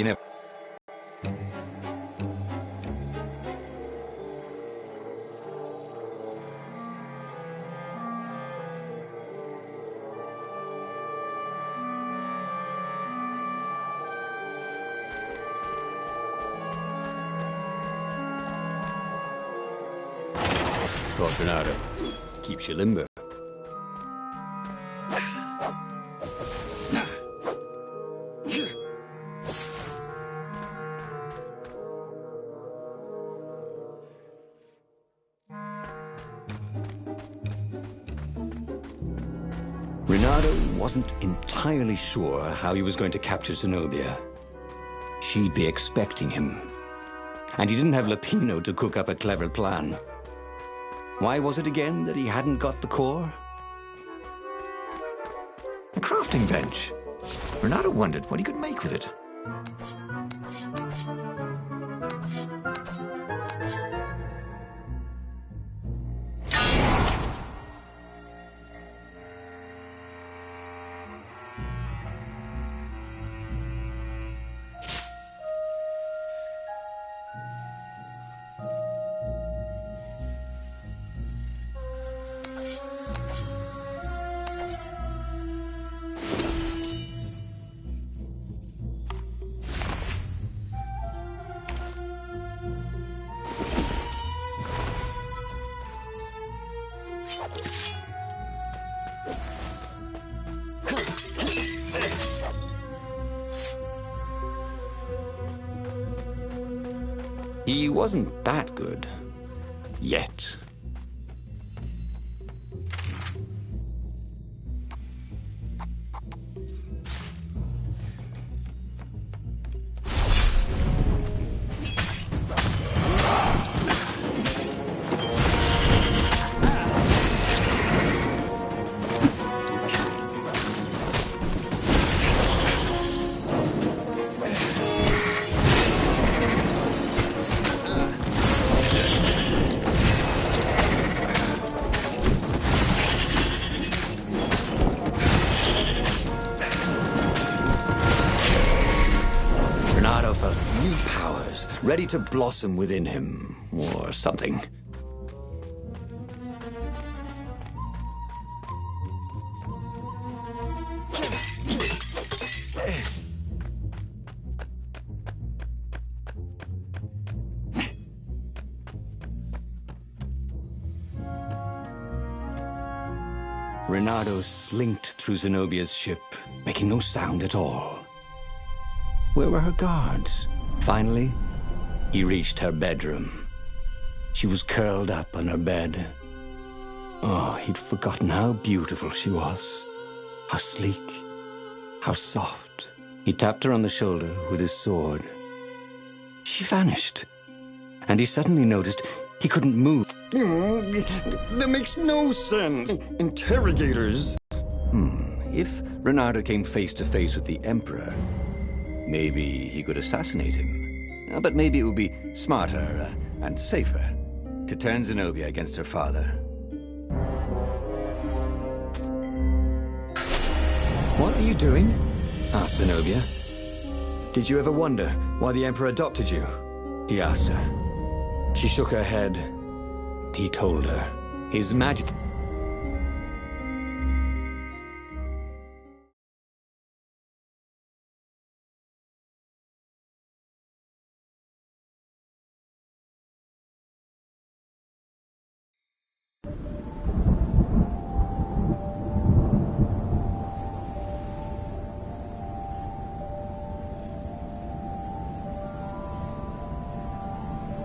you never... Thought Bernardo keeps you limber. Bernardo wasn't entirely sure how he was going to capture Zenobia. She'd be expecting him. And he didn't have Lapino to cook up a clever plan. Why was it again that he hadn't got the core? A crafting bench. Bernardo wondered what he could make with it. He wasn't that good. Yet. Ready to blossom within him, or something. Reynardo slinked through Zenobia's ship, making no sound at all. Where were her guards? Finally, he reached her bedroom. She was curled up on her bed. Oh, he'd forgotten how beautiful she was. How sleek. How soft. He tapped her on the shoulder with his sword. She vanished. And he suddenly noticed he couldn't move. That makes no sense. Interrogators. If Reynardo came face to face with the Emperor, maybe he could assassinate him. But maybe it would be smarter and safer to turn Zenobia against her father. What are you doing? Asked Zenobia. Did you ever wonder why the Emperor adopted you? He asked her. She shook her head. He told her. His Majesty...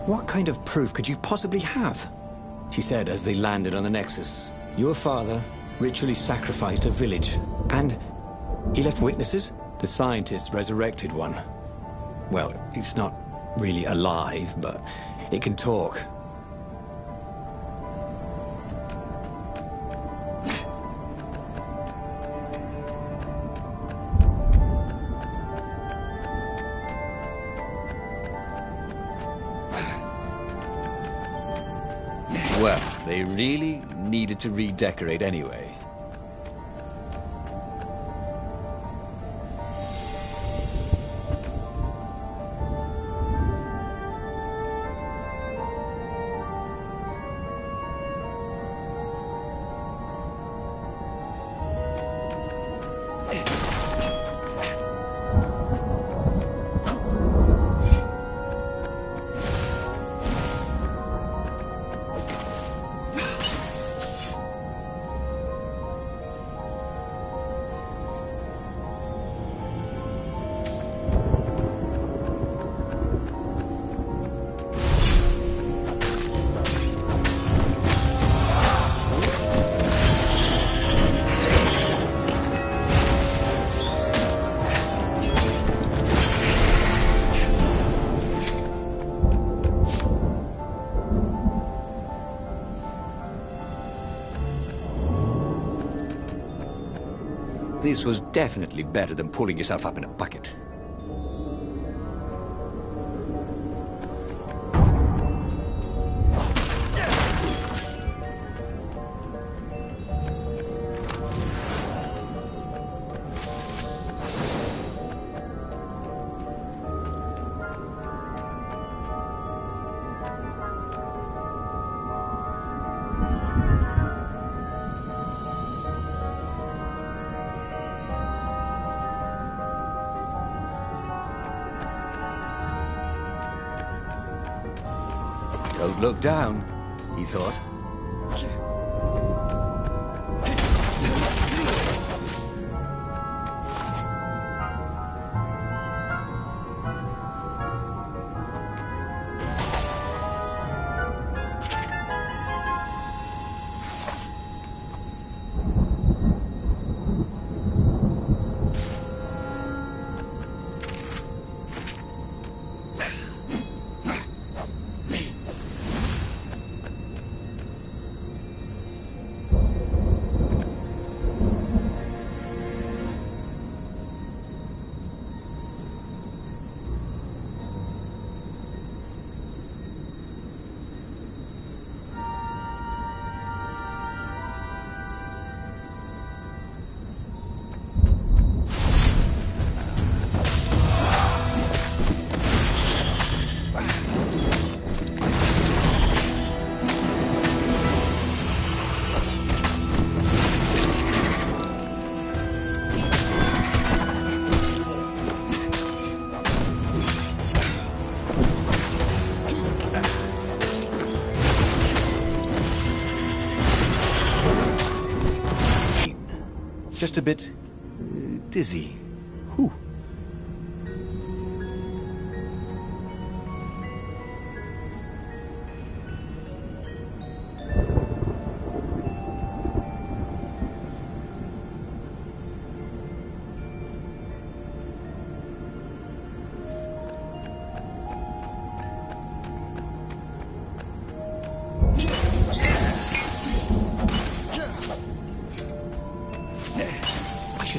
What kind of proof could you possibly have? She said as they landed on the Nexus. Your father ritually sacrificed a village. And he left witnesses? The scientists resurrected one. Well, it's not really alive, but it can talk. Well, they really needed to redecorate anyway. This was definitely better than pulling yourself up in a bucket. Don't look down, he thought. Just a bit dizzy. Whew.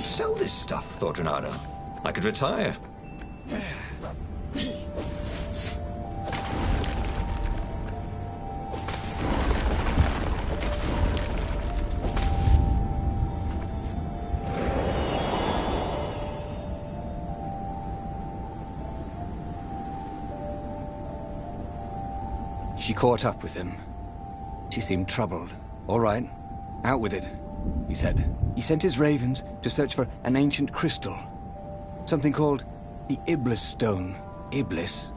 Sell this stuff, thought Renato. I could retire. She caught up with him. She seemed troubled. All right, out with it, he said. He sent his ravens to search for an ancient crystal. Something called the Iblis Stone. Iblis?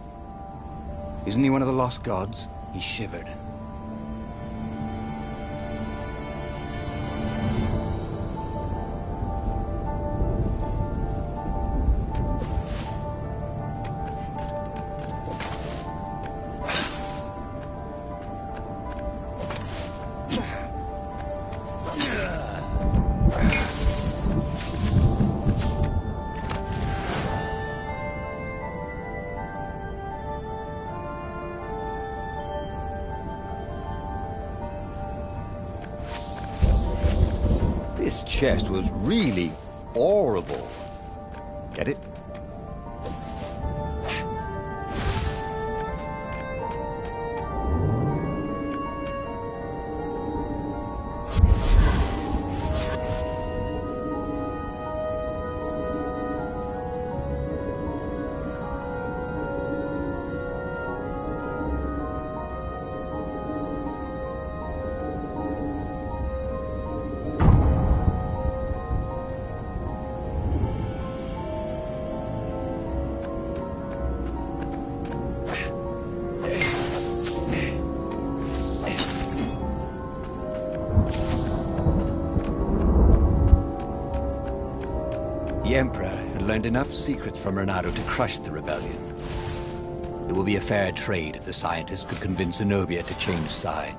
Isn't he one of the lost gods? He shivered. This chest was really horrible. Get it? The Emperor had learned enough secrets from Renato to crush the rebellion. It would be a fair trade if the scientists could convince Zenobia to change sides.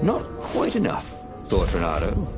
Not quite enough, thought Renato.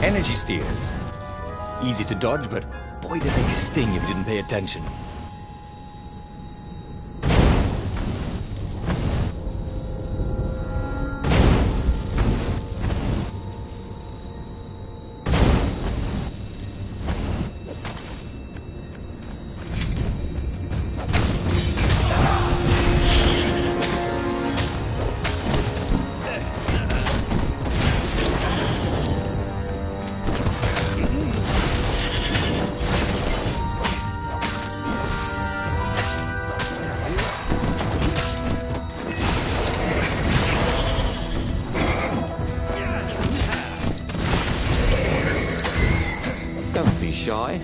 Energy spheres. Easy to dodge, but boy did they sting if you didn't pay attention. Don't be shy.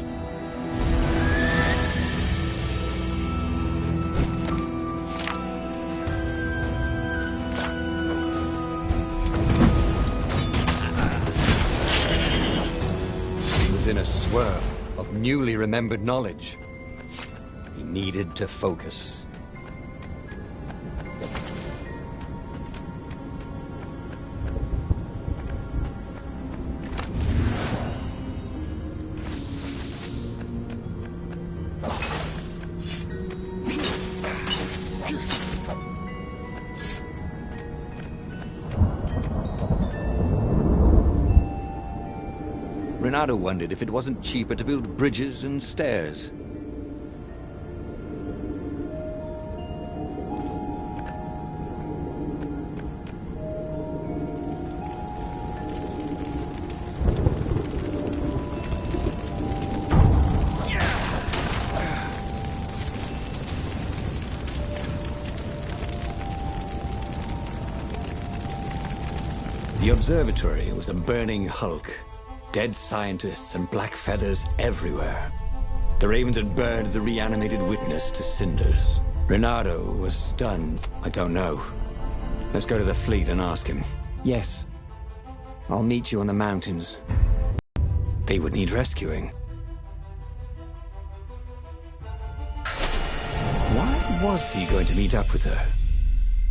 He was in a swirl of newly remembered knowledge. He needed to focus. Renato wondered if it wasn't cheaper to build bridges and stairs. The observatory was a burning hulk. Dead scientists and black feathers everywhere. The ravens had burned the reanimated witness to cinders. Renato was stunned. I don't know. Let's go to the fleet and ask him. Yes. I'll meet you on the mountains. They would need rescuing. Why was he going to meet up with her?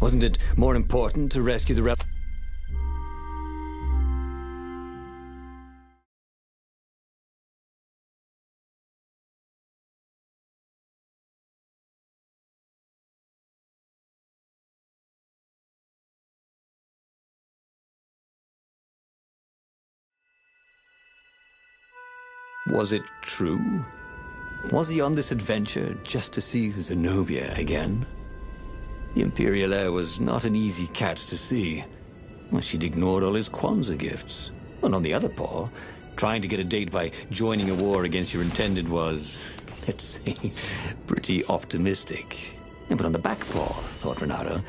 Wasn't it more important to rescue the Was it true? Was he on this adventure just to see Zenobia again? The Imperial heir was not an easy cat to see. Well, she'd ignored all his Kwanzaa gifts. And on the other paw, trying to get a date by joining a war against your intended was, let's say, pretty optimistic. But on the back paw, thought Renato,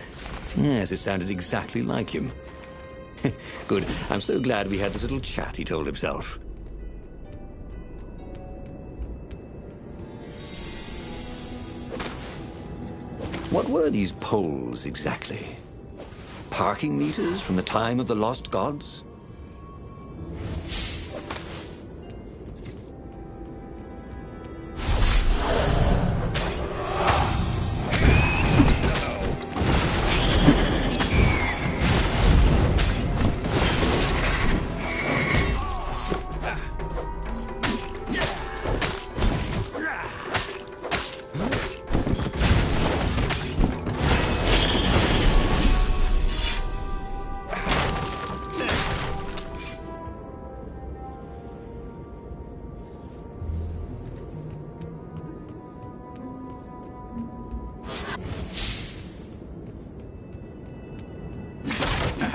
yes, it sounded exactly like him. Good, I'm so glad we had this little chat, he told himself. What were these poles, exactly? Parking meters from the time of the lost gods?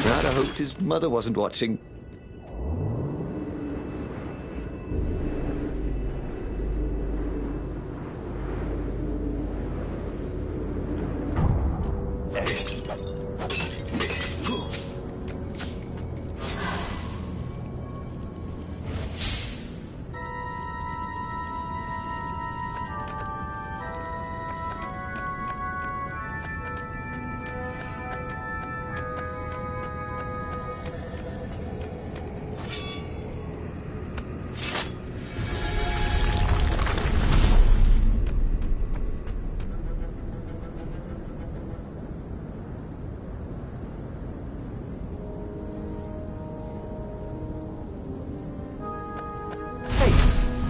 I hoped his mother wasn't watching.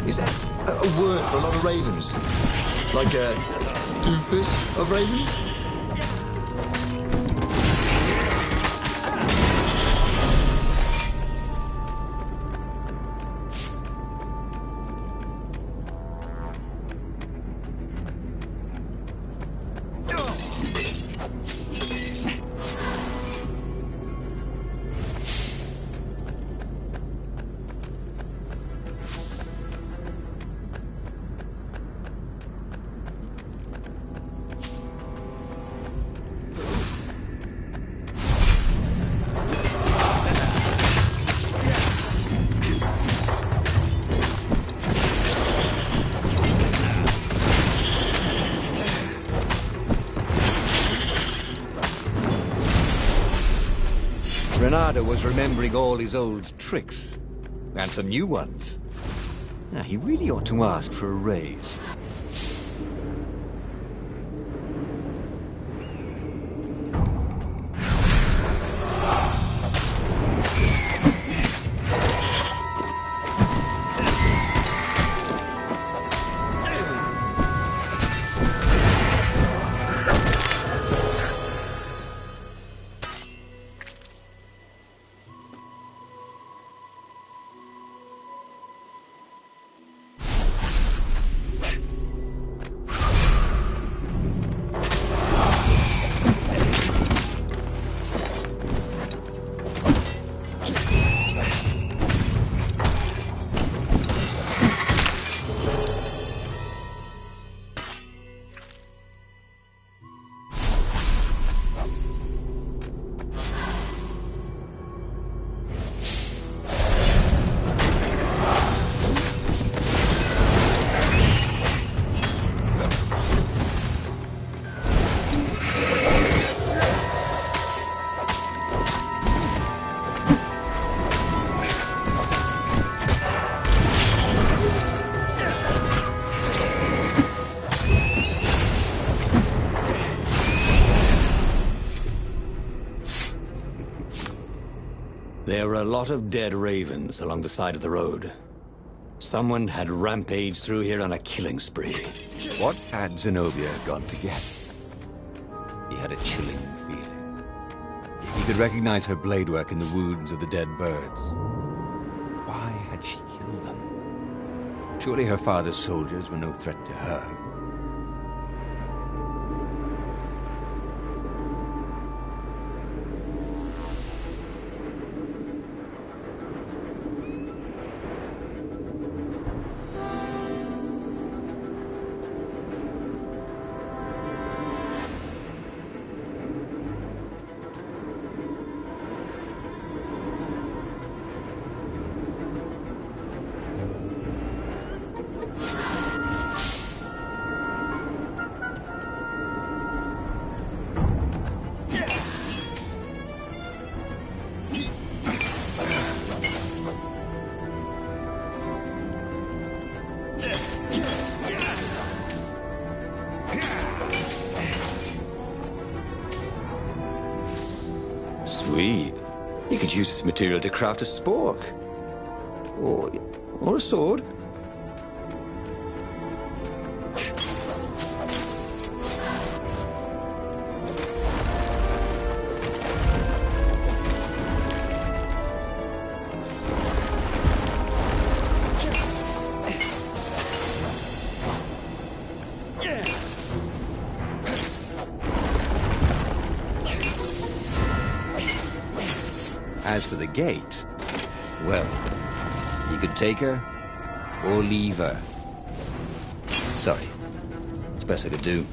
Is that a word for a lot of ravens? Like a doofus of ravens? Renato was remembering all his old tricks, and some new ones. Now, he really ought to ask for a raise. There were a lot of dead ravens along the side of the road. Someone had rampaged through here on a killing spree. What had Zenobia gone to get? He had a chilling feeling. He could recognize her blade work in the wounds of the dead birds. Why had she killed them? Surely her father's soldiers were no threat to her. Sweet. You could use this material to craft a spork. Or a sword. As for the gate, well, you could take her or leave her. Sorry, it's best I could do.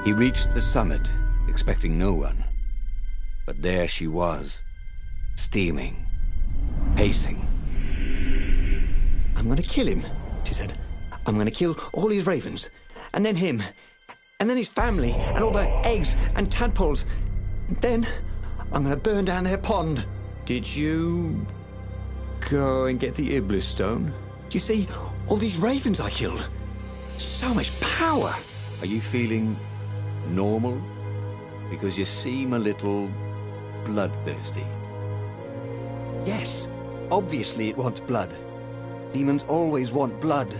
He reached the summit, expecting no one. But there she was, steaming, pacing. I'm gonna kill him, she said. I'm gonna kill all these ravens, and then him, and then his family, and all the eggs and tadpoles. And then I'm gonna burn down their pond. Did you go and get the Iblis stone? You see, all these ravens I killed. So much power. Are you feeling normal? Because you seem a little bloodthirsty. Yes, obviously it wants blood. Demons always want blood.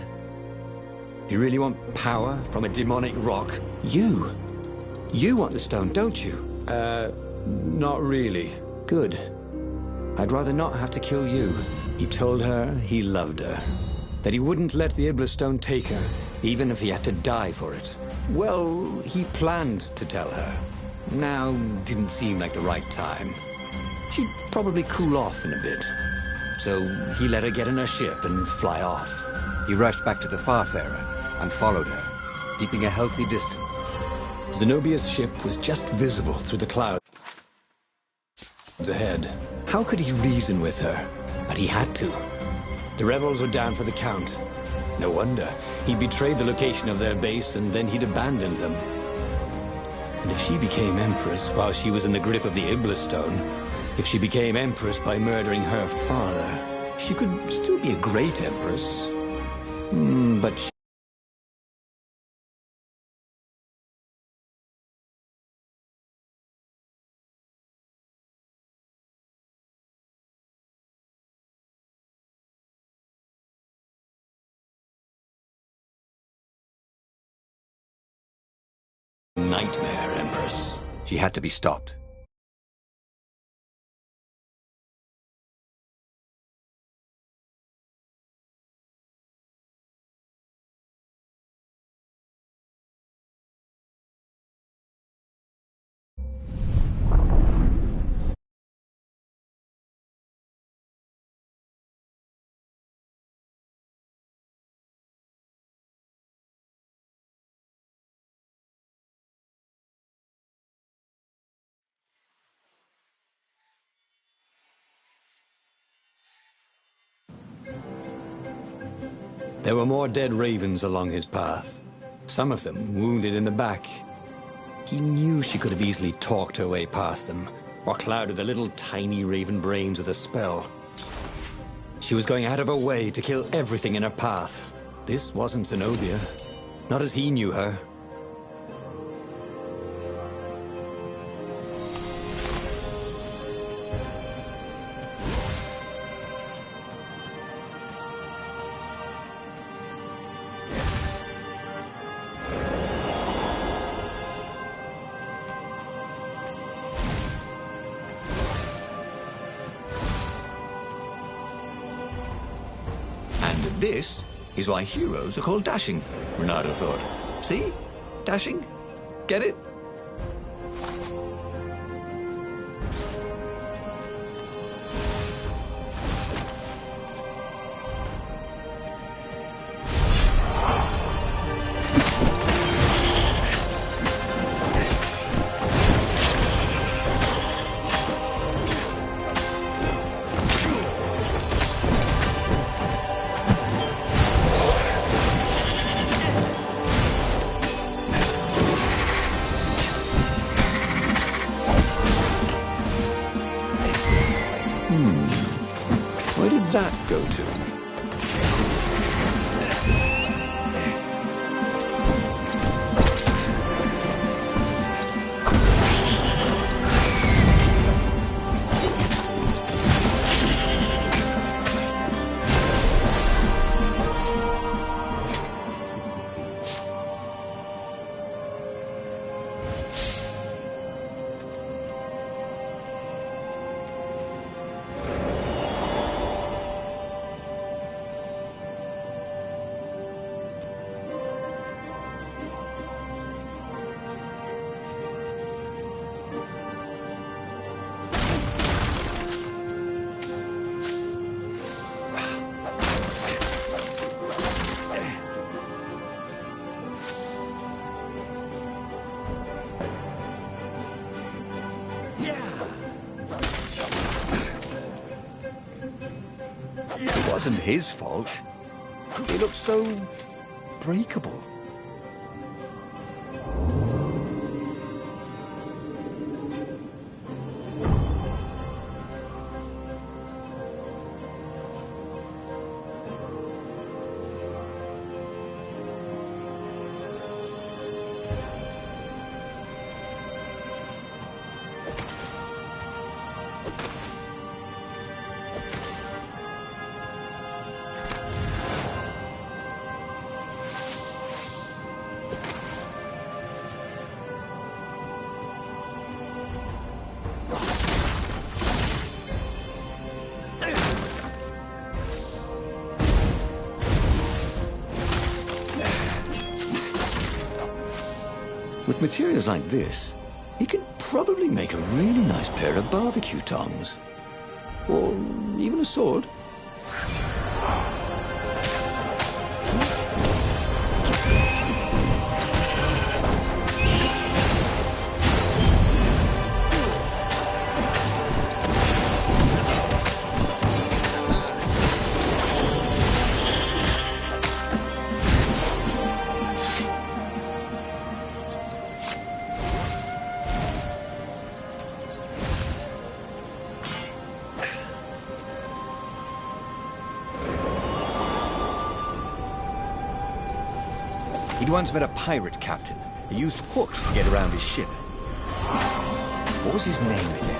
You really want power from a demonic rock? You want the stone, don't you? Not really. Good. I'd rather not have to kill you. He told her he loved her, that he wouldn't let the Iblis stone take her, even if he had to die for it. Well, he planned to tell her. Now didn't seem like the right time. She'd probably cool off in a bit. So he let her get in her ship and fly off. He rushed back to the Farfarer and followed her, keeping a healthy distance. Zenobia's ship was just visible through the clouds ahead. How could he reason with her? But he had to. The rebels were down for the count. No wonder. He betrayed the location of their base, and then he'd abandoned them. And if she became Empress while she was in the grip of the Iblis stone, if she became Empress by murdering her father, she could still be a great Empress. But she... Nightmare Empress. She had to be stopped. There were more dead ravens along his path, some of them wounded in the back. He knew she could have easily talked her way past them, or clouded the little tiny raven brains with a spell. She was going out of her way to kill everything in her path. This wasn't Zenobia, not as he knew her. This is why heroes are called dashing, Renato thought. See? Dashing? Get it? Where did that go to? wasn't his fault. He looked so breakable. With materials like this, he could probably make a really nice pair of barbecue tongs. Or even a sword. He'd once met a pirate captain who used hooks to get around his ship. What was his name again?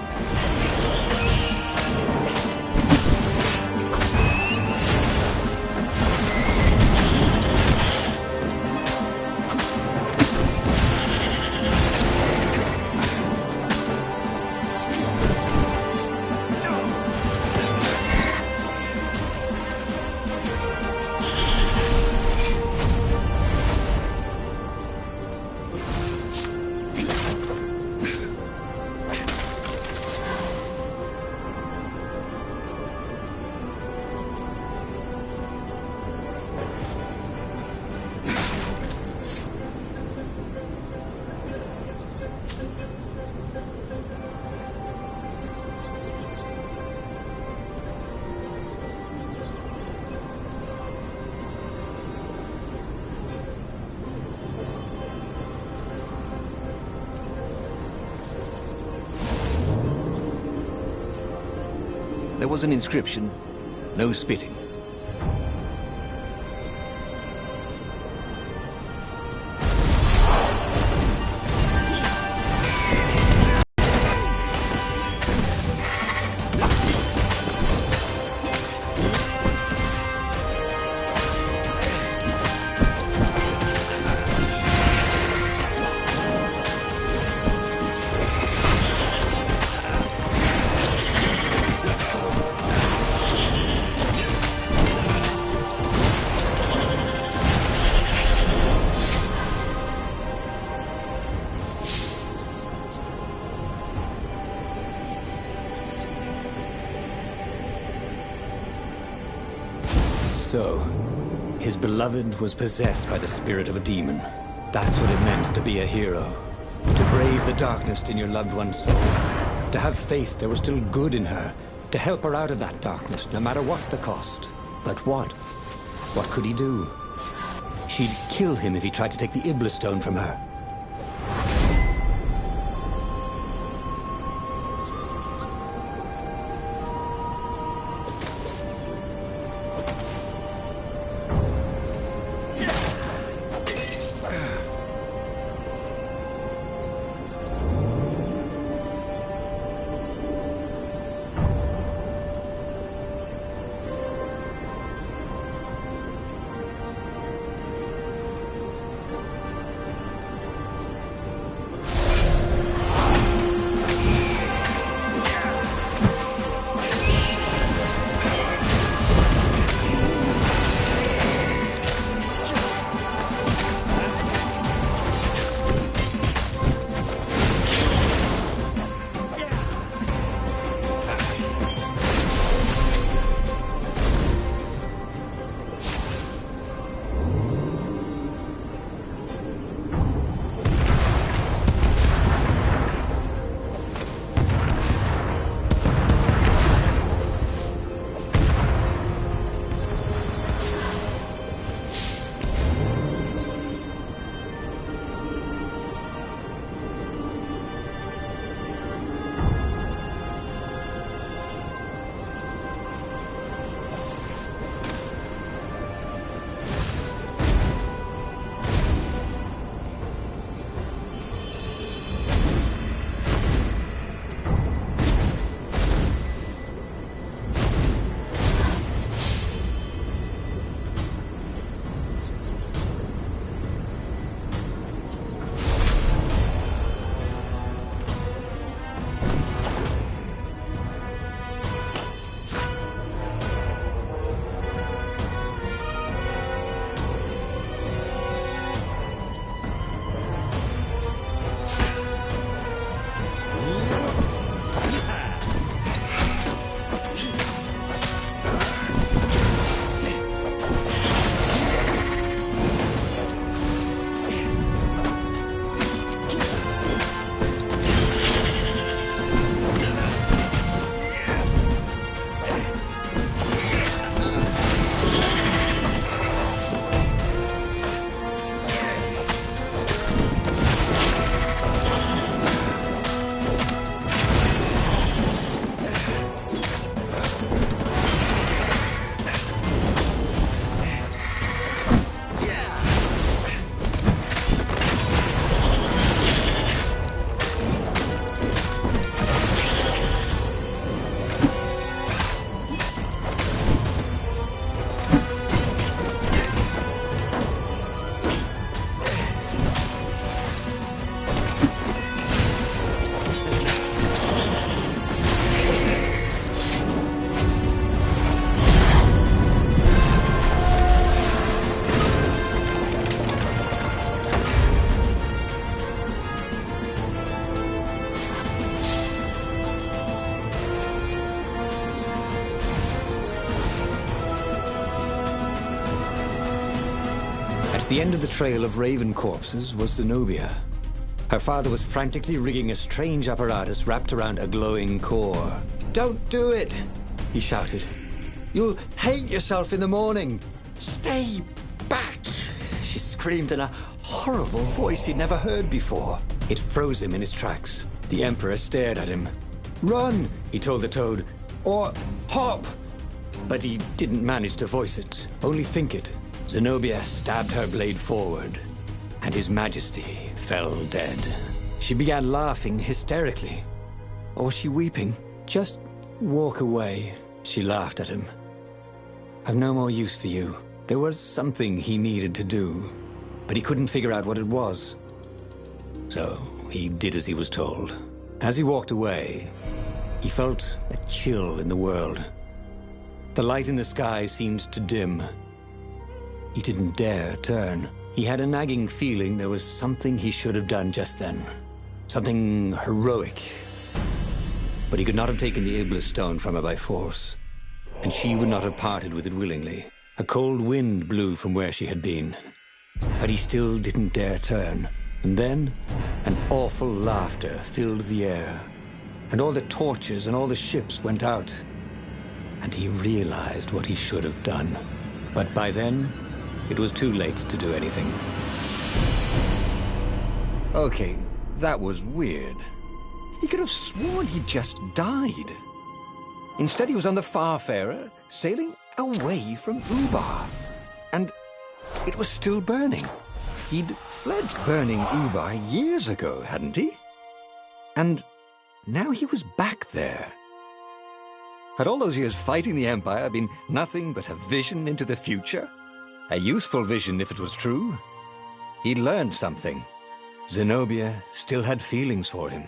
There was an inscription, no spitting. So, his beloved was possessed by the spirit of a demon. That's what it meant to be a hero. To brave the darkness in your loved one's soul. To have faith there was still good in her. To help her out of that darkness, no matter what the cost. But what? What could he do? She'd kill him if he tried to take the Iblis stone from her. the end of the trail of raven corpses was Zenobia. Her father was frantically rigging a strange apparatus wrapped around a glowing core. Don't do it, he shouted. You'll hate yourself in the morning. Stay back, she screamed in a horrible voice he'd never heard before. It froze him in his tracks. The Emperor stared at him. Run, He told the toad, or hop. but he didn't manage to voice it, only think it. Zenobia stabbed her blade forward, and His Majesty fell dead. She began laughing hysterically. Or was she weeping? Just walk away, she laughed at him. I've no more use for you. There was something he needed to do, but he couldn't figure out what it was. So he did as he was told. As he walked away, he felt a chill in the world. The light in the sky seemed to dim. He didn't dare turn. He had a nagging feeling there was something he should have done just then. Something heroic. But he could not have taken the Iblis stone from her by force, and she would not have parted with it willingly. A cold wind blew from where she had been, but he still didn't dare turn. And then, an awful laughter filled the air, and all the torches and all the ships went out, and he realized what he should have done. But by then, it was too late to do anything. Okay, that was weird. He could have sworn he just died. Instead, he was on the Farfarer, sailing away from Ubar. And it was still burning. He'd fled burning Ubar years ago, hadn't he? And now he was back there. Had all those years fighting the Empire been nothing but a vision into the future? A useful vision if it was true. He'd learned something. Zenobia still had feelings for him.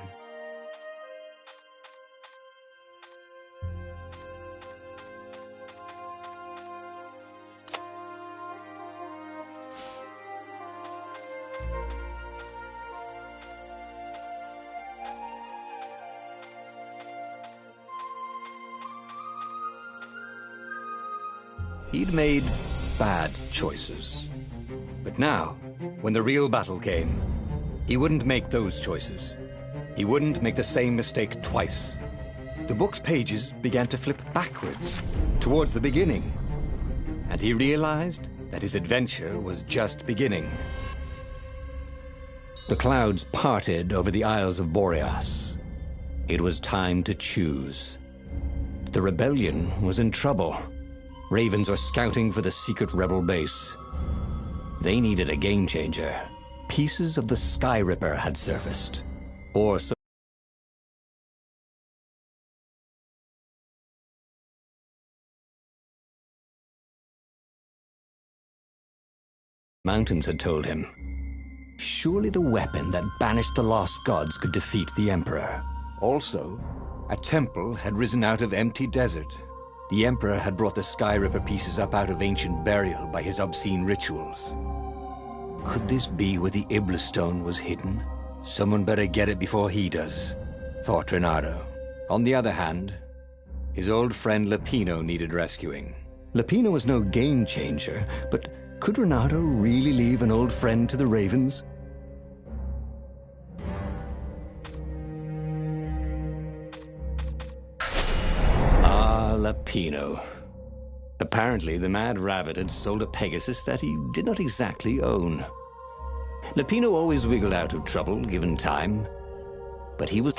He'd made bad choices. But now, when the real battle came, he wouldn't make those choices. He wouldn't make the same mistake twice. The book's pages began to flip backwards, towards the beginning. And he realized that his adventure was just beginning. The clouds parted over the Isles of Boreas. It was time to choose. The rebellion was in trouble. Ravens were scouting for the secret rebel base. They needed a game changer. Pieces of the Sky Ripper had surfaced. Or so mountains had told him. Surely the weapon that banished the lost gods could defeat the Emperor. Also, a temple had risen out of empty desert. The Emperor had brought the Sky Ripper pieces up out of ancient burial by his obscene rituals. Could this be where the Iblis stone was hidden? Someone better get it before he does, thought Reynardo. On the other hand, his old friend Lapino needed rescuing. Lapino was no game changer, but could Reynardo really leave an old friend to the Ravens? Lapino. Apparently, the Mad Rabbit had sold a Pegasus that he did not exactly own. Lapino always wiggled out of trouble, given time, but he was...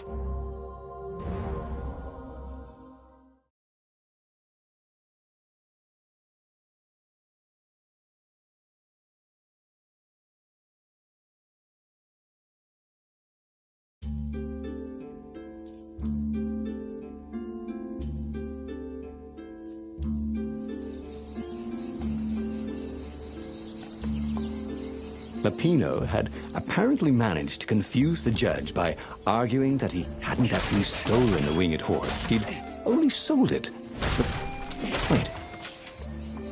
Lapino had apparently managed to confuse the judge by arguing that he hadn't actually stolen the winged horse. He'd only sold it. But wait,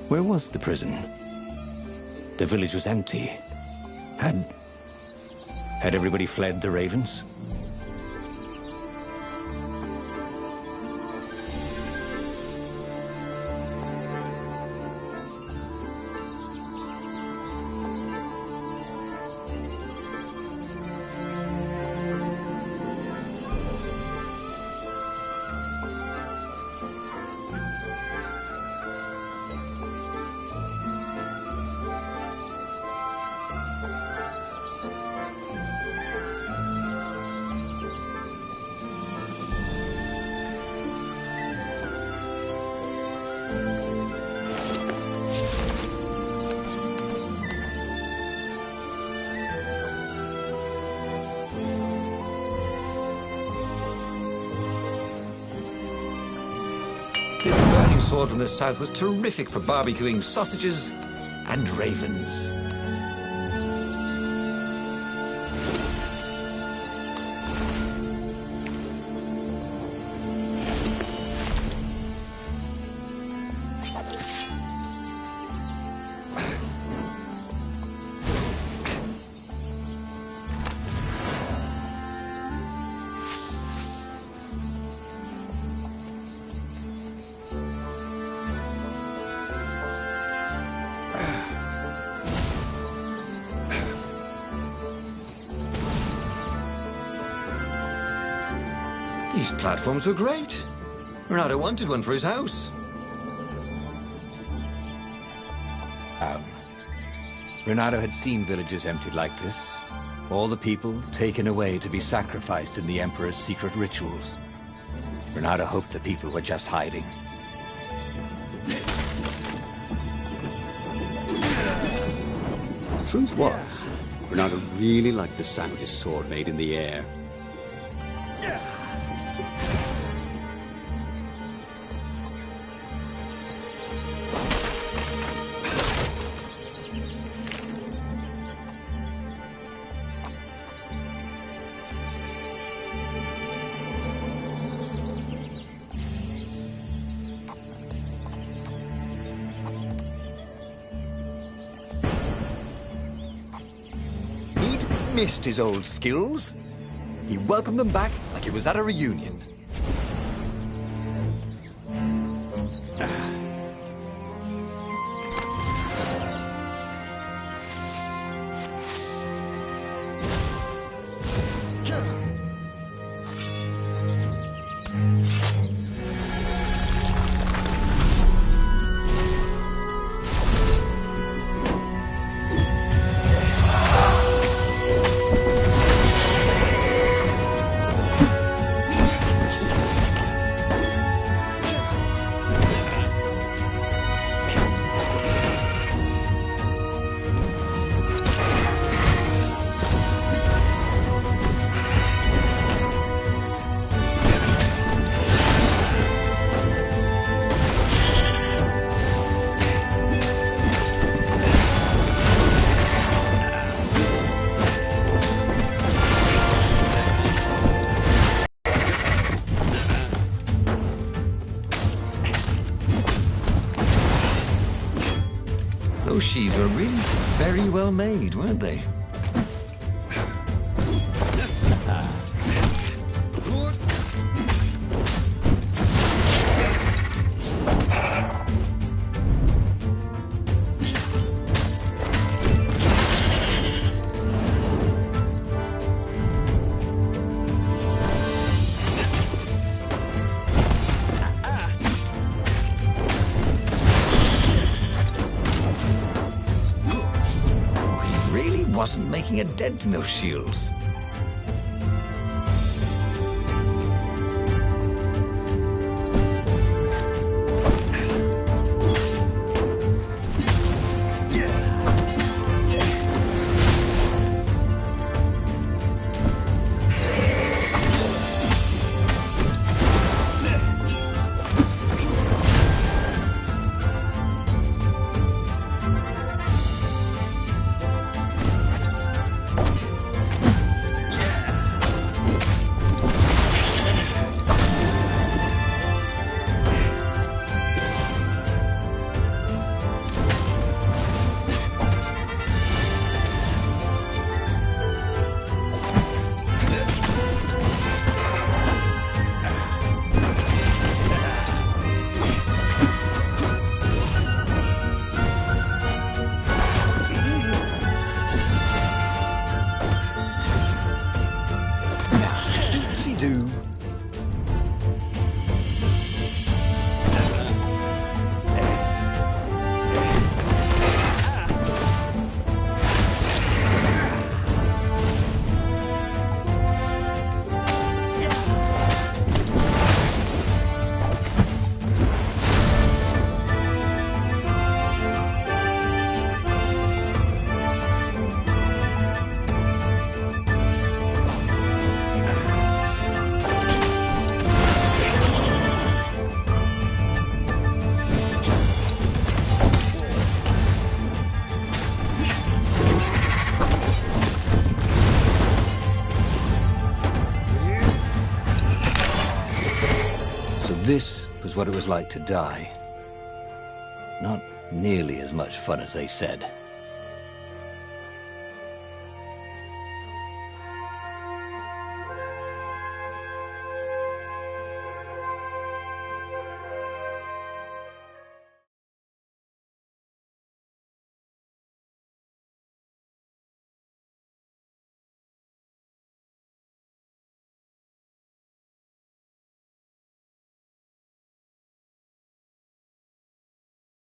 where was the prison? The village was empty. Had everybody fled the Ravens? This burning sword from the south was terrific for barbecuing sausages and ravens. These platforms were great. Renato wanted one for his house. Renato had seen villages emptied like this. All the people taken away to be sacrificed in the Emperor's secret rituals. Renato hoped the people were just hiding. Truth was, Renato really liked the sound his sword made in the air. Missed his old skills. He welcomed them back like it was at a reunion. Those sheaves were really very well made, weren't they? Wasn't making a dent in those shields. This was what it was like to die. Not nearly as much fun as they said.